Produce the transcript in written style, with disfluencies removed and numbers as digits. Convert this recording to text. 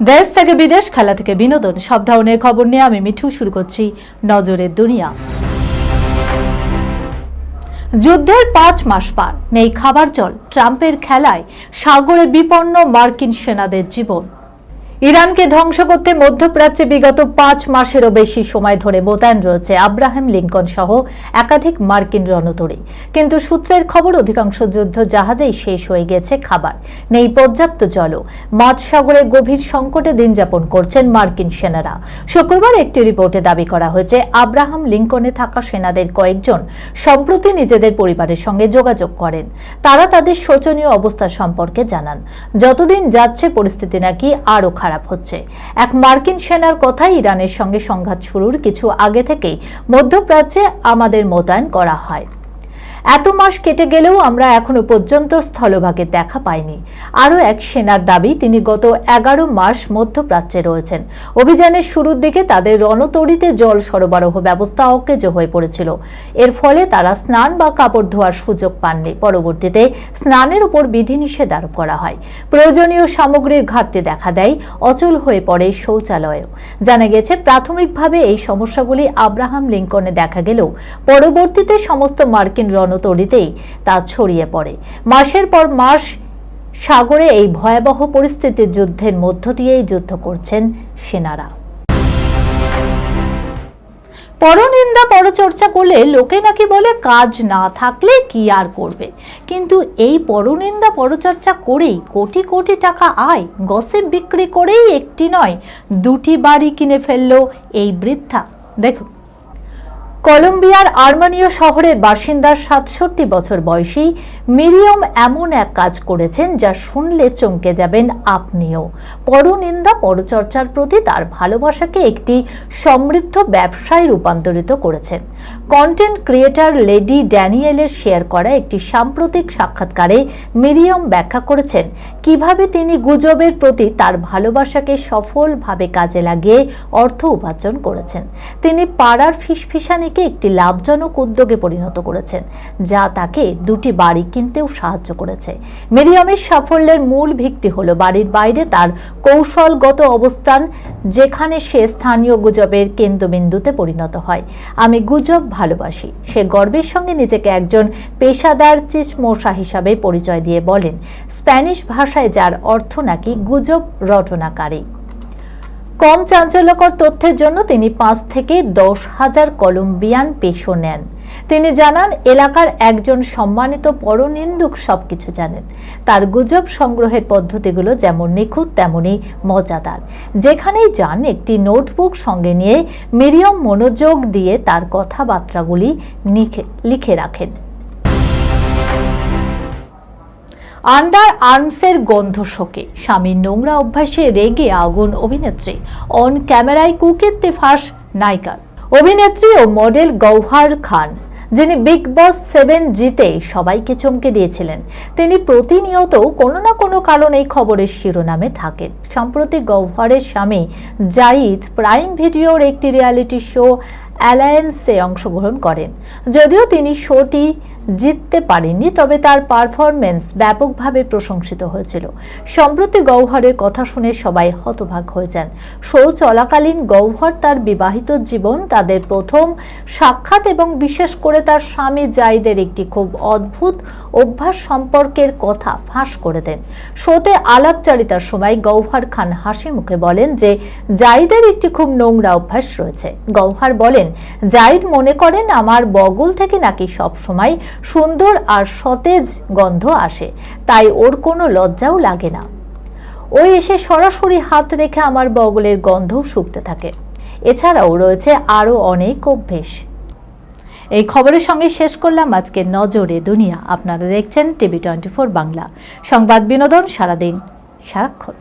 দেশ থেকে বিদেশ, খেলা থেকে বিনোদন, সব ধরনের খবর নিয়ে আমি মিঠু শুরু করছি নজরের দুনিয়া। যুদ্ধের 5 মাস পার, নেই খাবার জল, ট্রাম্পের খেলায় সাগরে বিপন্ন মার্কিন সেনাদের জীবন। ইরানকে ধ্বংস করতে মধ্যপ্রাচ্যে বিগত 5 মাসেরও বেশি সময় ধরে মোতায়েন রয়েছে আব্রাহাম লিঙ্কন সহ একাধিক মার্কিন রণতরী। কিন্তু সূত্রের খবর, অধিকাংশ যুদ্ধ জাহাজেই শেষ হয়ে গেছে খাবার, নেই পর্যাপ্ত জলও। মাঝসাগরে গভীর সংকটে দিন যাপন করছেন মার্কিন সেনারা। শুক্রবার একটি রিপোর্টে দাবি করা হয়েছে, আব্রাহাম লিঙ্কনে থাকা সেনাদের কয়েকজন সম্প্রতি নিজেদের পরিবারের সঙ্গে যোগাযোগ করেন। তারা তাদের শোচনীয় অবস্থা সম্পর্কে জানান। যতদিন যাচ্ছে পরিস্থিতি নাকি আরও খারাপ হচ্ছে। এক মার্কিন সেনার কথাই, ইরানের সঙ্গে সংঘাত শুরুর কিছু আগে থেকেই মধ্যপ্রাচ্যে আমাদের মোতায়েন করা হয়। এত মাস কেটে গেলেও আমরা এখনো পর্যন্ত স্থলভাগে দেখা পাইনি। আরও এক সেনার দাবি, তিনি গত 11 মাস মধ্যপ্রাচ্যে রয়েছেন। অভিযানের শুরুর দিকে তাদের রণতরীতে জল সরবরাহ ব্যবস্থা অকেজো হয়ে পড়েছিল। এর ফলে তারা স্নান বা কাপড় ধোয়ার সুযোগ পাননি। পরবর্তীতে স্নানের উপর বিধিনিষেধ আরোপ করা হয়। প্রয়োজনীয় সামগ্রীর ঘাটতি দেখা দেয়, অচল হয়ে পড়ে শৌচালয়ও। জানা গেছে, প্রাথমিকভাবে এই সমস্যাগুলি আব্রাহাম লিঙ্কনে দেখা গেলেও পরবর্তীতে সমস্ত মার্কিন রণতরীতেই তা ছড়িয়ে পড়ে। মাসের পর মাস সাগরে এই ভয়াবহ পরিস্থিতির যুদ্ধের মধ্য দিয়েই যুদ্ধ করছেন সেনারা। পরনিন্দা পরচর্চা করলে লোকে নাকি বলে কাজ না থাকলে কি আর করবে। কিন্তু এই পরনিন্দা পরচর্চা করেই কোটি কোটি টাকা আয়, গসিপ বিক্রি করেই একটি নয় 2টি বাড়ি কিনে ফেলল এই বৃদ্ধা। দেখুন, কলম্বিয়ার আর্মানিও শহরের বাসিন্দা 67 বছর বয়সী মিরিয়ম এমন এক কাজ করেছেন যা শুনলে চমকে যাবেন আপনিও। পরনিন্দা পরচর্চার প্রতি তার ভালোবাসাকে একটি সমৃদ্ধ ব্যবসায় রূপান্তরিত করেছেন। কন্টেন্ট ক্রিয়েটর লেডি ড্যানিয়েলের শেয়ার করা একটি সাম্প্রতিক সাক্ষাৎকারে মিরিয়ম ব্যাখ্যা করেছেন কিভাবে তিনি গুজবের প্রতি তার ভালোবাসাকে সফলভাবে কাজে লাগিয়ে অর্থ উপার্জন করেছেন। তিনি পাড়ার ফিসফিসানিকে একটি লাভজনক উদ্যোগে পরিণত করেছেন, যা তাকে 2টি বাড়ি কিনতেও সাহায্য করেছে। মিরিয়মের সাফল্যের মূল ভিত্তি হলো বাড়ির বাইরে তার কৌশলগত অবস্থান, যেখানে সে স্থানীয় গুজবের কেন্দ্রবিন্দুতে পরিণত হয়। আমি গুজব ভালোবাসি, সে গর্বের সঙ্গে নিজেকে একজন পেশাদার চিসমোশা হিসাবে পরিচয় দিয়ে বলেন, স্প্যানিশ ভাষায় যার অর্থ নাকি গুজব রটনাকারী। কম চাঞ্চল্যকর তথ্যের জন্য তিনি 5 থেকে 10,000 কলম্বিয়ান পেসো নেন। তিনি জানান, এলাকার একজন সম্মানিত পরনিন্দুক সবকিছু জানেন। তার গুজব সংগ্রহের পদ্ধতিগুলো যেমন নিখুঁত তেমনি মজাদার। যেখানেই যান একটি নোটবুক সঙ্গে নিয়ে মিরিয়ম মনোযোগ দিয়ে তার কথাবার্তাগুলি লিখে রাখেন। আন্ডার আর্মসের গন্ধ শোকে, স্বামীর নোংরা অভ্যাসে রেগে আগুন অভিনেত্রী, অন ক্যামেরায় কুকীর্তি ফাঁস নায়িকার। অভিনেত্রী ও মডেল গৌহর খান, যিনি বিগ বস 7 জিতে সবাইকে চমকে দিয়েছিলেন, তিনি প্রতিনিয়ত কোনো না কোনো কারণে খবরের শিরোনামে থাকেন। সম্প্রতি গৌহরের স্বামী জাহিদ প্রাইম ভিডিওর একটি রিয়ালিটি শো অ্যালায়েন্সে অংশগ্রহণ করেন। যদিও তিনি শোটি জিততে পারেননি, তবে তার পারফরমেন্স ব্যাপকভাবে প্রশংসিত হয়েছিল। সম্প্রতি গৌহরের কথা শুনে সবাই হতবাক হয়ে যান। শো চলাকালীন গৌহর তার বিবাহিত জীবন, তাদের প্রথম সাক্ষাৎ এবং বিশেষ করে তার স্বামী জাহিদের একটি খুব অদ্ভুত অভ্যাস সম্পর্কের কথা ফাঁস করে দেন। শোতে আলাপচারিতার সময় গৌহর খান হাসি মুখে বলেন যে জাহিদের একটি খুব নোংরা অভ্যাস রয়েছে। গৌহর বলেন, জাহিদ মনে করেন আমার বগল থেকে নাকি সব সময় সুন্দর আর সতেজ গন্ধ আসে, তাই ওর কোনো লজ্জাও লাগে না। ও এসে সরাসরি হাত রেখে আমার বগলের গন্ধও শুকতে থাকে। এছাড়াও রয়েছে আরও অনেক অভ্যেস। এই খবরের সঙ্গে শেষ করলাম আজকের নজরে দুনিয়া। আপনারা দেখছেন টিভি 24 বাংলা, সংবাদ বিনোদন সারাদিন সারাক্ষণ।